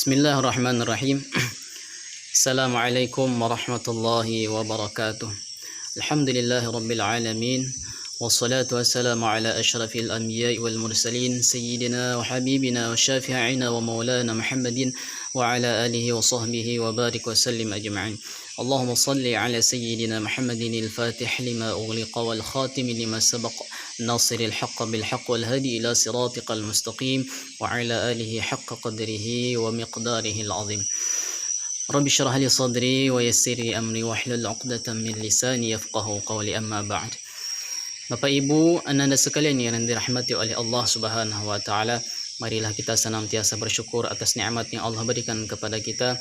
Bismillahirrahmanirrahim. Assalamualaikum warahmatullahi wabarakatuh. Alhamdulillahi rabbil alamin. Wassalatu wassalamu ala ashrafil anbiya'i wal mursalin sayyidina wa habibina wa syafi'ina wa maulana Muhammadin wa ala alihi wa sahbihi wa barik wa sallim ajma'in. Allahumma salli ala sayyidina Muhammadin al-fatih lima ughliqa wal khatim lima sabaq nasiril haqqa bil haqq wal hadi ila siratikal mustaqim wa ala alihi haqqa qadrihi wa miqdarihi al-azim. Rabbi syrah li sadri wa yassir li amri wahlul 'uqdatam min lisani yafqahu qawli, amma ba'd. Bapak Ibu, Anda sekalian yang dirahmati oleh Allah Subhanahu wa taala, marilah kita senantiasa bersyukur atas nikmat yang Allah berikan kepada kita.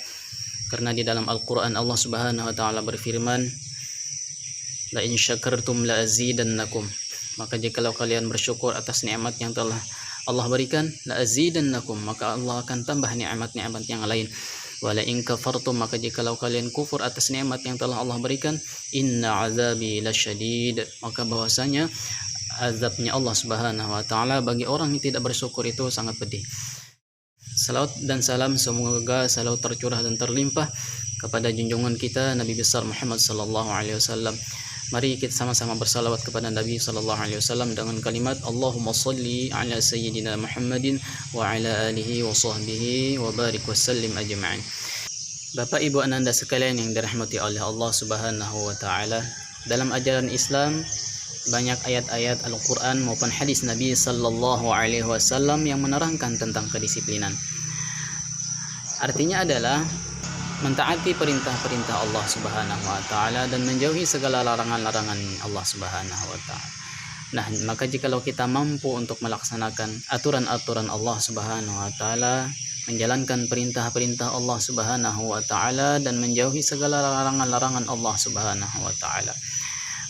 Karena di dalam Al-Qur'an Allah Subhanahu wa taala berfirman, la in syakartum la azidannakum. Maka jikalau kalian bersyukur atas nikmat yang telah Allah berikan, la azidannakum, maka Allah akan tambah nikmat-nikmat yang lain. Wala in kafartum, maka jikalau kalian kufur atas nikmat yang telah Allah berikan, inna azabi lasyadid, maka bahwasanya azabnya Allah Subhanahu wa taala bagi orang yang tidak bersyukur itu sangat pedih. Salawat dan salam semoga selalu tercurah dan terlimpah kepada junjungan kita Nabi besar Muhammad sallallahu alaihi wasallam. Mari kita sama-sama bersalawat kepada Nabi sallallahu alaihi wasallam dengan kalimat Allahumma shalli ala sayyidina Muhammadin wa ala alihi wa sahbihi wa barik wa sallim ajma'in. Bapak Ibu Anda sekalian yang dirahmati oleh Allah Subhanahu wa taala, dalam ajaran Islam banyak ayat-ayat Al-Qur'an maupun hadis Nabi sallallahu alaihi wasallam yang menerangkan tentang kedisiplinan. Artinya adalah mentaati perintah-perintah Allah Subhanahu wa taala dan menjauhi segala larangan-larangan Allah Subhanahu wa taala. Nah, maka jikalau kita mampu untuk melaksanakan aturan-aturan Allah Subhanahu wa taala, menjalankan perintah-perintah Allah Subhanahu wa taala dan menjauhi segala larangan-larangan Allah Subhanahu wa taala,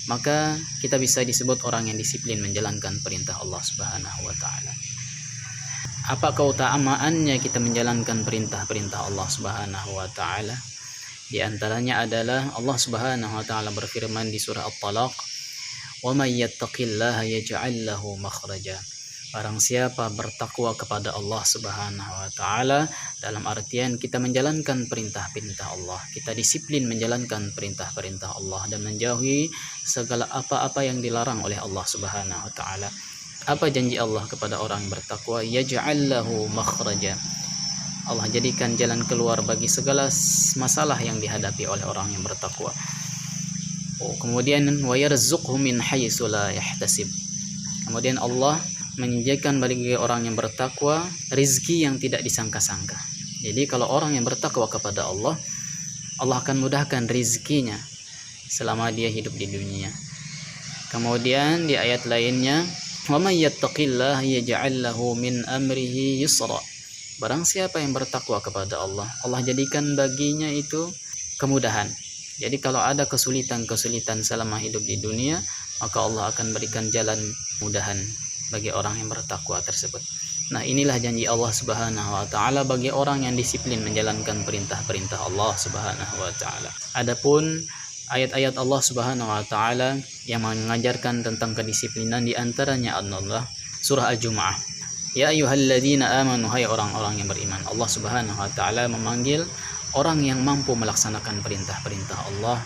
maka kita bisa disebut orang yang disiplin menjalankan perintah Allah Subhanahu wa taala. Apa keutamaannya kita menjalankan perintah-perintah Allah Subhanahu wa taala? Di antaranya adalah Allah Subhanahu wa taala berfirman di surah At-Talaq, "Wa may yattaqillaha yaj'al lahu makhraja." Barang siapa bertakwa kepada Allah Subhanahu wa taala, dalam artian kita menjalankan perintah-perintah Allah, kita disiplin menjalankan perintah-perintah Allah dan menjauhi segala apa-apa yang dilarang oleh Allah Subhanahu wa taala. Apa janji Allah kepada orang yang bertakwa? Yaj'al lahu makhraja. Allah jadikan jalan keluar bagi segala masalah yang dihadapi oleh orang yang bertakwa. Kemudian wa yarzuqhu min haitsu la yahtasib. Kemudian Allah menyediakan bagi orang yang bertakwa rizki yang tidak disangka-sangka. Jadi kalau orang yang bertakwa kepada Allah, Allah akan mudahkan rizkinya selama dia hidup di dunia. Kemudian di ayat lainnya, wa may yattaqillaha yaj'al lahu min amrihi yusra. Barang siapa yang bertakwa kepada Allah, Allah jadikan baginya itu kemudahan. Jadi kalau ada kesulitan-kesulitan selama hidup di dunia, maka Allah akan berikan jalan mudahan bagi orang yang bertakwa tersebut. Nah, inilah janji Allah Subhanahu wa taala bagi orang yang disiplin menjalankan perintah-perintah Allah Subhanahu wa taala. Adapun ayat-ayat Allah Subhanahu wa taala yang mengajarkan tentang kedisiplinan, di antaranya adalah surah Al-Jumu'ah. Ya ayyuhalladzina amanu, hai orang-orang yang beriman. Allah Subhanahu wa taala memanggil orang yang mampu melaksanakan perintah-perintah Allah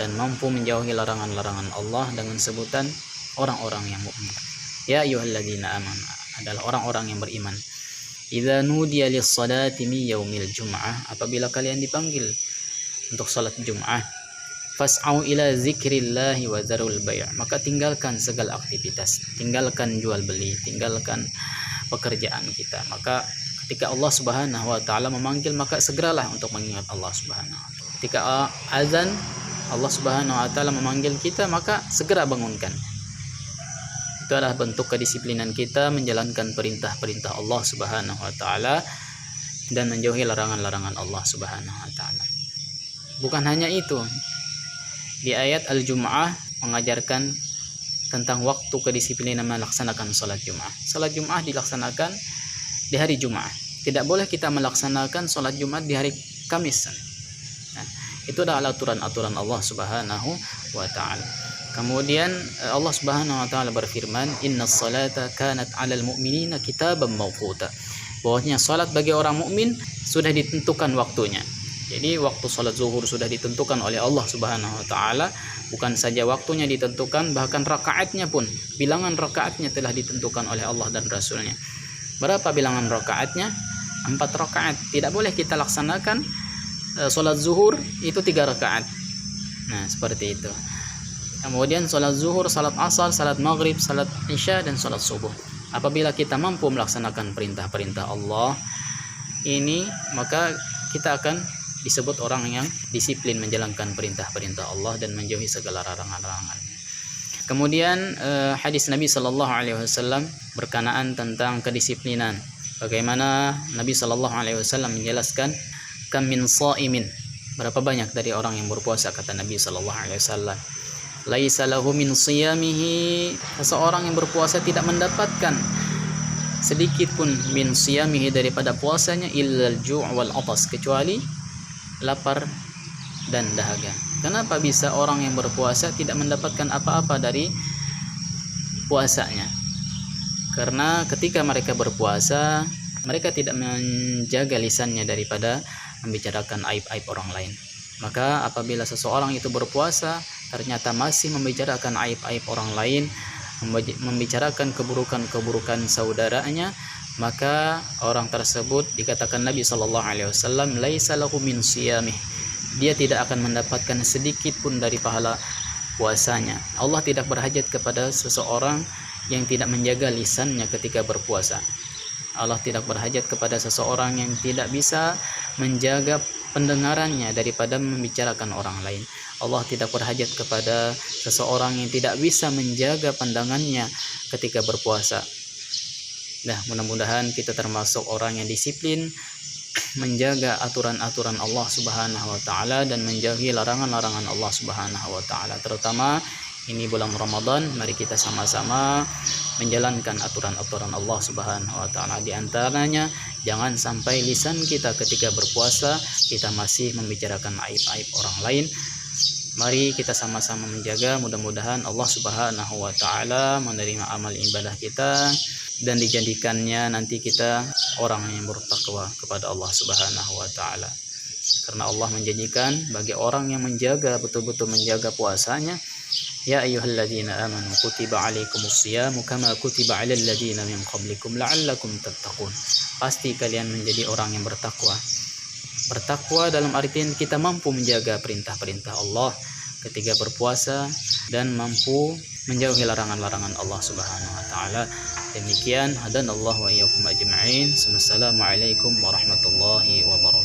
dan mampu menjauhi larangan-larangan Allah dengan sebutan orang-orang yang mukmin. Ya ayyuhalladzina amanu adalah orang-orang yang beriman. Idza nudiya lis-salati min yaumil jum'ah, apabila kalian dipanggil untuk salat Jumat, fas'au ila zikrillahi wa zarul bay', maka tinggalkan segala aktivitas, tinggalkan jual beli, tinggalkan pekerjaan kita. Maka ketika Allah Subhanahu wa taala memanggil, maka segeralah untuk mengingat Allah Subhanahu wa taala. Ketika azan Allah Subhanahu wa taala memanggil kita, maka segera bangunkan. Itu adalah bentuk kedisiplinan kita menjalankan perintah-perintah Allah Subhanahu wa taala dan menjauhi larangan-larangan Allah Subhanahu wa taala. Bukan hanya itu, di ayat Al-Jumu'ah mengajarkan tentang waktu kedisiplinan melaksanakan salat Jumat. Salat Jumat dilaksanakan di hari Jumat. Tidak boleh kita melaksanakan salat Jumat di hari Kamis. Nah, itu adalah aturan-aturan Allah Subhanahu wa taala. Kemudian Allah Subhanahu wa taala berfirman, "Innas salata kanat 'alal mu'minina kitaban mawquta." bahwasanya salat bagi orang mukmin sudah ditentukan waktunya. Jadi waktu salat zuhur sudah ditentukan oleh Allah Subhanahu wa taala, bukan saja waktunya ditentukan, bahkan rakaatnya pun, bilangan rakaatnya telah ditentukan oleh Allah dan Rasulnya. Berapa bilangan rakaatnya? 4 rakaat. Tidak boleh kita laksanakan salat zuhur itu 3 rakaat. Nah, seperti itu. Kemudian salat zuhur, salat asar, salat maghrib, salat isya, dan salat subuh. Apabila kita mampu melaksanakan perintah-perintah Allah ini, maka kita akan disebut orang yang disiplin menjalankan perintah-perintah Allah dan menjauhi segala larangan-larangan. Kemudian hadis Nabi Shallallahu Alaihi Wasallam berkenaan tentang kedisiplinan. Bagaimana Nabi Shallallahu Alaihi Wasallam menjelaskan, kam min shaimin, berapa banyak dari orang yang berpuasa, kata Nabi Shallallahu Alaihi Wasallam, laisa lahu min siyamihi, seseorang yang berpuasa tidak mendapatkan sedikit pun min siyamihi daripada puasanya illal ju' wal atas, kecuali lapar dan dahaga. Kenapa bisa orang yang berpuasa tidak mendapatkan apa-apa dari puasanya? Karena ketika mereka berpuasa, mereka tidak menjaga lisannya daripada membicarakan aib-aib orang lain. Maka apabila seseorang itu berpuasa ternyata masih membicarakan aib-aib orang lain, membicarakan keburukan-keburukan saudaranya, maka orang tersebut dikatakan Nabi Shallallahu Alaihi Wasallam laisa lahu min siyamih, dia tidak akan mendapatkan sedikit pun dari pahala puasanya. Allah tidak berhajat kepada seseorang yang tidak menjaga lisannya ketika berpuasa. Allah tidak berhajat kepada seseorang yang tidak bisa menjaga pendengarannya daripada membicarakan orang lain. Allah tidak berhajat kepada seseorang yang tidak bisa menjaga pandangannya ketika berpuasa. Nah, mudah-mudahan kita termasuk orang yang disiplin menjaga aturan-aturan Allah Subhanahu wa taala dan menjauhi larangan-larangan Allah Subhanahu wa taala. Terutama ini bulan Ramadan, mari kita sama-sama menjalankan aturan-aturan Allah Subhanahu wa taala. Di antaranya, jangan sampai lisan kita ketika berpuasa kita masih membicarakan aib-aib orang lain. Mari kita sama-sama menjaga, mudah-mudahan Allah Subhanahu wa taala menerima amal ibadah kita dan dijadikannya nanti kita orang yang bertakwa kepada Allah Subhanahu wa taala. Karena Allah menjanjikan bagi orang yang menjaga, betul-betul menjaga puasanya, ya ayyuhalladzina amanu kutiba alaikumusyamu kama kutiba alal ladzina min qablikum la'allakum tattaqun. Pasti kalian menjadi orang yang bertakwa. Bertakwa dalam artian kita mampu menjaga perintah-perintah Allah ketika berpuasa dan mampu menjauhi larangan-larangan Allah Subhanahu wa taala. Demikian, hadanallahu wa iyyakum ajma'in. Wassalamualaikum warahmatullahi wabarakatuh.